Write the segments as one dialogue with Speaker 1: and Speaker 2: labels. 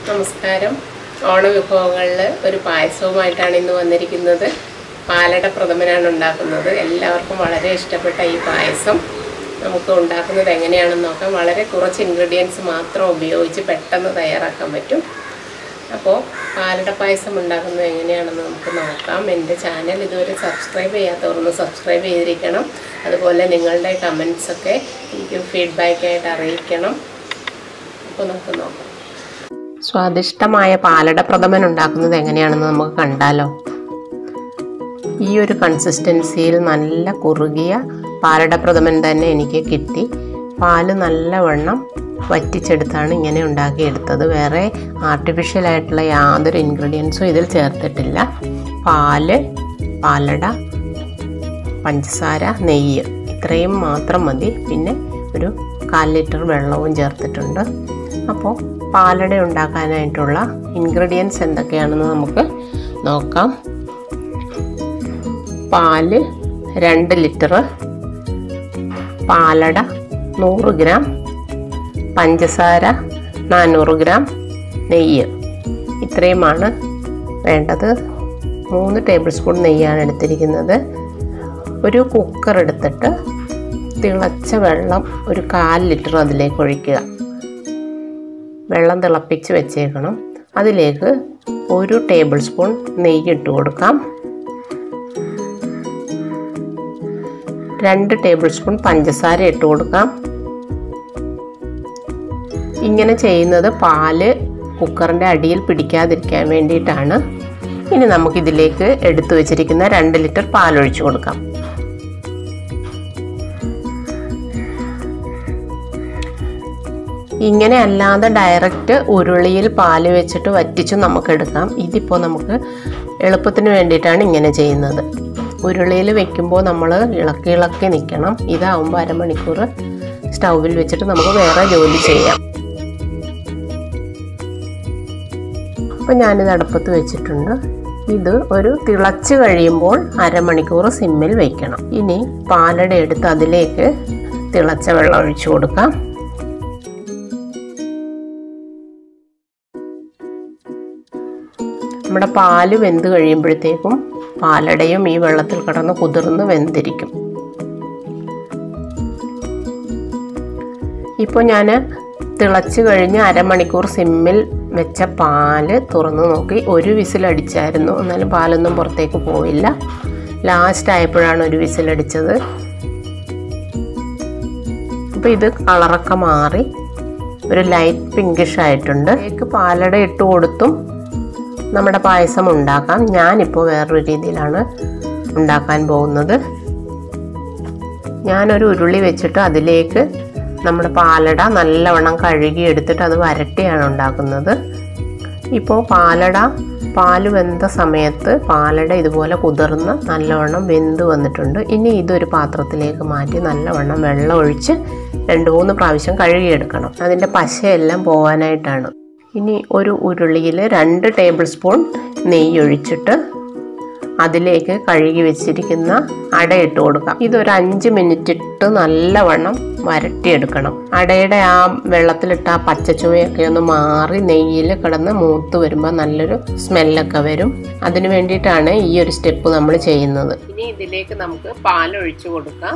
Speaker 1: നമസ്കാരം. ഓണവിഭവങ്ങളിൽ ഒരു പായസവുമായിട്ടാണ് ഇന്ന് വന്നിരിക്കുന്നത്. പാലട പ്രഥമനാണ് ഉണ്ടാക്കുന്നത്. എല്ലാവർക്കും വളരെ ഇഷ്ടപ്പെട്ട ഈ പായസം നമുക്ക് ഉണ്ടാക്കുന്നത് എങ്ങനെയാണെന്ന് നോക്കാം. വളരെ കുറച്ച് ഇൻഗ്രീഡിയൻസ് മാത്രം ഉപയോഗിച്ച് പെട്ടെന്ന് തയ്യാറാക്കാൻ പറ്റും. അപ്പോൾ പാലട പായസം ഉണ്ടാക്കുന്നത് എങ്ങനെയാണെന്ന് നമുക്ക് നോക്കാം. എൻ്റെ ചാനൽ ഇതുവരെ സബ്സ്ക്രൈബ് ചെയ്യാത്തവരൊന്ന് സബ്സ്ക്രൈബ് ചെയ്തിരിക്കണം. അതുപോലെ നിങ്ങളുടെ കമൻസൊക്കെ എനിക്ക് ഫീഡ്ബാക്കായിട്ട് അറിയിക്കണം. അപ്പോൾ നമുക്ക് നോക്കാം. സ്വാദിഷ്ടമായ പാലട പ്രഥമൻ ഉണ്ടാക്കുന്നത് എങ്ങനെയാണെന്ന് നമുക്ക് കണ്ടാലോ. ഈ ഒരു കൺസിസ്റ്റൻസിയിൽ നല്ല കുറുകിയ പാലട പ്രഥമൻ തന്നെ എനിക്ക് കിട്ടി. പാല് നല്ലവണ്ണം വറ്റിച്ചെടുത്താണ് ഇങ്ങനെ ഉണ്ടാക്കിയെടുത്തത്. വേറെ ആർട്ടിഫിഷ്യലായിട്ടുള്ള യാതൊരു ഇൻഗ്രീഡിയൻസും ഇതിൽ ചേർത്തിട്ടില്ല. പാല്, പാലട, പഞ്ചസാര, നെയ്യ് ഇത്രയും മാത്രം മതി. പിന്നെ ഒരു 1/4 ലിറ്റർ വെള്ളവും ചേർത്തിട്ടുണ്ട്. അപ്പോൾ പാലട ഉണ്ടാക്കാനായിട്ടുള്ള ഇൻഗ്രീഡിയൻസ് എന്തൊക്കെയാണെന്ന് നമുക്ക് നോക്കാം. പാല് 2 ലിറ്റർ, പാലട 100 ഗ്രാം, പഞ്ചസാര 400 ഗ്രാം, നെയ്യ് ഇത്രയുമാണ് വേണ്ടത്. 3 ടേബിൾ സ്പൂൺ നെയ്യാണ് എടുത്തിരിക്കുന്നത്. ഒരു കുക്കർ എടുത്തിട്ട് തിളച്ച വെള്ളം ഒരു 1/4 ലിറ്റർ അതിലേക്ക് ഒഴിക്കുക. വെള്ളം തിളപ്പിച്ച് വെച്ചേക്കണം. അതിലേക്ക് 1 ടേബിൾ സ്പൂൺ നെയ്യ് ഇട്ട് കൊടുക്കാം. 2 ടേബിൾ സ്പൂൺ പഞ്ചസാര ഇട്ട് കൊടുക്കാം. ഇങ്ങനെ ചെയ്യുന്നത് പാല് കുക്കറിൻ്റെ അടിയിൽ പിടിക്കാതിരിക്കാൻ വേണ്ടിയിട്ടാണ്. ഇനി നമുക്കിതിലേക്ക് എടുത്തു വെച്ചിരിക്കുന്ന 2 ലിറ്റർ പാലൊഴിച്ച് കൊടുക്കാം. ഇങ്ങനെ അല്ലാതെ ഡയറക്റ്റ് ഉരുളിയിൽ പാല് വെച്ചിട്ട് വറ്റിച്ച് നമുക്കെടുക്കാം. ഇതിപ്പോൾ നമുക്ക് എളുപ്പത്തിന് വേണ്ടിയിട്ടാണ് ഇങ്ങനെ ചെയ്യുന്നത്. ഉരുളിയിൽ വെക്കുമ്പോൾ നമ്മൾ ഇളക്കി നിൽക്കണം. ഇതാവുമ്പോൾ അരമണിക്കൂർ സ്റ്റൗവിൽ വെച്ചിട്ട് നമുക്ക് വേറെ ജോലി ചെയ്യാം. അപ്പോൾ ഞാനിത് അടുപ്പത്ത് വെച്ചിട്ടുണ്ട്. ഇത് ഒരു തിളച്ച് കഴിയുമ്പോൾ അരമണിക്കൂർ സിമ്മിൽ വയ്ക്കണം. ഇനി പാലട എടുത്ത് അതിലേക്ക് തിളച്ച വെള്ളം ഒഴിച്ചു കൊടുക്കാം. നമ്മുടെ പാല് വെന്ത് കഴിയുമ്പോഴത്തേക്കും പാലടയും ഈ വെള്ളത്തിൽ കിടന്ന് കുതിർന്ന് വെന്തിരിക്കും. ഇപ്പോൾ ഞാൻ തിളച്ച് കഴിഞ്ഞ് അരമണിക്കൂർ സിമ്മിൽ വെച്ച പാല് തുറന്ന് നോക്കി. 1 വിസിലടിച്ചായിരുന്നു. എന്നാലും പാലൊന്നും പുറത്തേക്ക് പോയില്ല. ലാസ്റ്റ് ആയപ്പോഴാണ് 1 വിസിലടിച്ചത്. അപ്പോൾ ഇത് കളറൊക്കെ മാറി ഒരു ലൈറ്റ് പിങ്കിഷ് ആയിട്ടുണ്ട്. ഇതിലേക്ക് പാലട ഇട്ട് കൊടുത്തും നമ്മുടെ പായസം ഉണ്ടാക്കാം. ഞാനിപ്പോൾ വേറൊരു രീതിയിലാണ് ഉണ്ടാക്കാൻ പോകുന്നത്. ഞാനൊരു ഉരുളി വെച്ചിട്ട് അതിലേക്ക് നമ്മുടെ പാലട നല്ലവണ്ണം കഴുകി എടുത്തിട്ട് അത് വരട്ടിയാണ് ഉണ്ടാക്കുന്നത്. ഇപ്പോൾ പാല് വെന്ത സമയത്ത് പാലട ഇതുപോലെ കുതിർന്ന് നല്ലവണ്ണം വെന്ത് വന്നിട്ടുണ്ട്. ഇനി ഇതൊരു പാത്രത്തിലേക്ക് മാറ്റി നല്ലവണ്ണം വെള്ളം ഒഴിച്ച് 2-3 പ്രാവശ്യം കഴുകിയെടുക്കണം. അതിൻ്റെ പശയെല്ലാം പോകാനായിട്ടാണ്. ഇനി ഒരു ഉരുളിയിൽ 2 ടേബിൾ സ്പൂൺ നെയ്യ് ഒഴിച്ചിട്ട് അതിലേക്ക് കഴുകി വെച്ചിരിക്കുന്ന അട ഇട്ട് കൊടുക്കാം. ഇതൊരു 5 മിനിറ്റ് ഇട്ട് നല്ലവണ്ണം വരട്ടിയെടുക്കണം. അടയുടെ ആ വെള്ളത്തിലിട്ട ആ പച്ചച്ചുവയൊക്കെ ഒന്ന് മാറി നെയ്യിൽ കിടന്ന് മൂത്ത് വരുമ്പോൾ നല്ലൊരു സ്മെല്ലൊക്കെ വരും. അതിന് വേണ്ടിയിട്ടാണ് ഈ ഒരു സ്റ്റെപ്പ് നമ്മൾ ചെയ്യുന്നത്. ഇനി ഇതിലേക്ക് നമുക്ക് പാലൊഴിച്ചു കൊടുക്കാം.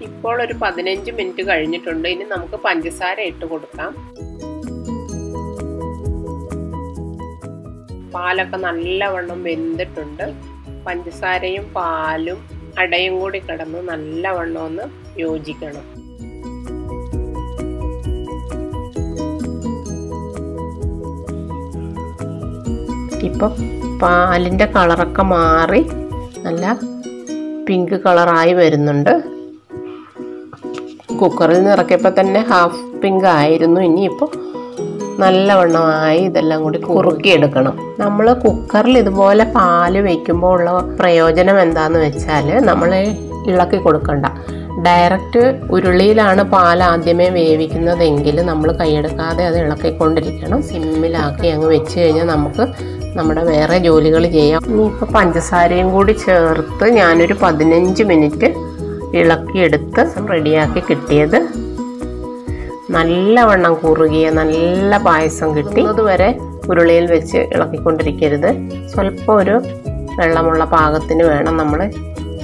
Speaker 1: ഇപ്പോൾ ഒരു 15 മിനിറ്റ് കഴിഞ്ഞിട്ടുണ്ട്. ഇനി നമുക്ക് പഞ്ചസാര ഇട്ട് കൊടുക്കാം. പാലൊക്കെ നല്ലവണ്ണം വെന്തിട്ടുണ്ട്. പഞ്ചസാരയും പാലും അടയും കൂടി കിടന്ന് നല്ലവണ്ണം ഒന്ന് യോജിക്കണം. ഇപ്പം പാലിൻ്റെ കളറൊക്കെ മാറി നല്ല പിങ്ക് കളറായി വരുന്നുണ്ട്. കുക്കറിൽ നിന്ന് ഇറക്കിയപ്പോൾ തന്നെ ഹാഫ് പിങ്ക് ആയിരുന്നു. ഇനിയിപ്പോൾ നല്ലവണ്ണമായി ഇതെല്ലാം കൂടി കുറുക്കിയെടുക്കണം. നമ്മൾ കുക്കറിൽ ഇതുപോലെ പാല് വയ്ക്കുമ്പോൾ ഉള്ള പ്രയോജനം എന്താണെന്ന് വെച്ചാൽ നമ്മൾ ഇളക്കി കൊടുക്കണ്ട. ഡയറക്റ്റ് ഉരുളിയിലാണ് പാൽ ആദ്യമേ വേവിക്കുന്നതെങ്കിൽ നമ്മൾ കൈയെടുക്കാതെ അത് ഇളക്കിക്കൊണ്ടിരിക്കണം. സിമ്മിലാക്കി അങ്ങ് വെച്ച് കഴിഞ്ഞാൽ നമുക്ക് നമ്മുടെ വേറെ ജോലികൾ ചെയ്യാം. ഇനിയിപ്പോൾ പഞ്ചസാരയും കൂടി ചേർത്ത് ഞാനൊരു 15 മിനിറ്റ് ഇളക്കിയെടുത്ത് റെഡിയാക്കി കിട്ടിയത്. നല്ലവണ്ണം കുറുകിയ നല്ല പായസം കിട്ടി. അതുവരെ ഉരുളിയിൽ വെച്ച് ഇളക്കിക്കൊണ്ടിരിക്കരുത്. സ്വല്പം ഒരു വെള്ളമുള്ള പാകത്തിന് വേണം നമ്മൾ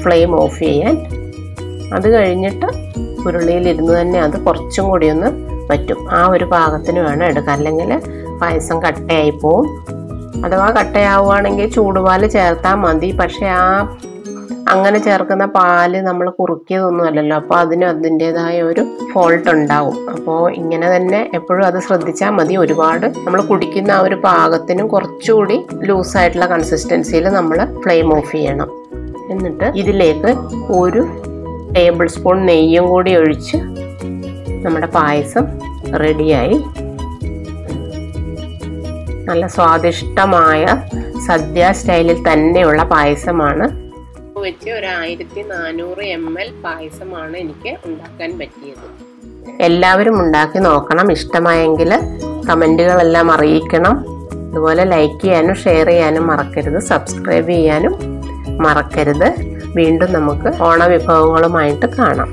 Speaker 1: ഫ്ലെയിം ഓഫ് ചെയ്യാൻ. അത് കഴിഞ്ഞിട്ട് ഉരുളിയിലിരുന്ന് തന്നെ അത് കുറച്ചും കൂടി ഒന്ന് പറ്റും. ആ ഒരു പാകത്തിന് വേണം എടുക്കാൻ, അല്ലെങ്കിൽ പായസം കട്ടയായി പോവും. അഥവാ കട്ടയാവുകയാണെങ്കിൽ ചൂടുപാൽ ചേർത്താൽ മതി. പക്ഷെ അങ്ങനെ ചേർക്കുന്ന പാല് നമ്മൾ കുറുക്കിയതൊന്നും അല്ലല്ലോ, അപ്പോൾ അതിന് അതിൻ്റെതായ ഒരു ഫോൾട്ട് ഉണ്ടാവും. അപ്പോൾ ഇങ്ങനെ തന്നെ എപ്പോഴും അത് ശ്രദ്ധിച്ചാൽ മതി. ഒരുപാട് നമ്മൾ കുടിക്കുന്ന ആ ഒരു പാകത്തിനും കുറച്ചുകൂടി ലൂസായിട്ടുള്ള കൺസിസ്റ്റൻസിയിൽ നമ്മൾ ഫ്ലെയിം ഓഫ് ചെയ്യണം. എന്നിട്ട് ഇതിലേക്ക് 1 ടേബിൾ സ്പൂൺ നെയ്യും കൂടി ഒഴിച്ച് നമ്മുടെ പായസം റെഡിയായി. നല്ല സ്വാദിഷ്ടമായ സദ്യ സ്റ്റൈലിൽ തന്നെയുള്ള പായസമാണ്. വെച്ച് ഒരു 1400 ml പായസമാണ് എനിക്ക് ഉണ്ടാക്കാൻ പറ്റിയത്. എല്ലാവരും ഉണ്ടാക്കി നോക്കണം. ഇഷ്ടമായെങ്കിൽ കമൻറ്റുകളെല്ലാം അറിയിക്കണം. അതുപോലെ ലൈക്ക് ചെയ്യാനും ഷെയർ ചെയ്യാനും മറക്കരുത്. സബ്സ്ക്രൈബ് ചെയ്യാനും മറക്കരുത്. വീണ്ടും നമുക്ക് ഓണവിഭവങ്ങളുമായിട്ട് കാണാം.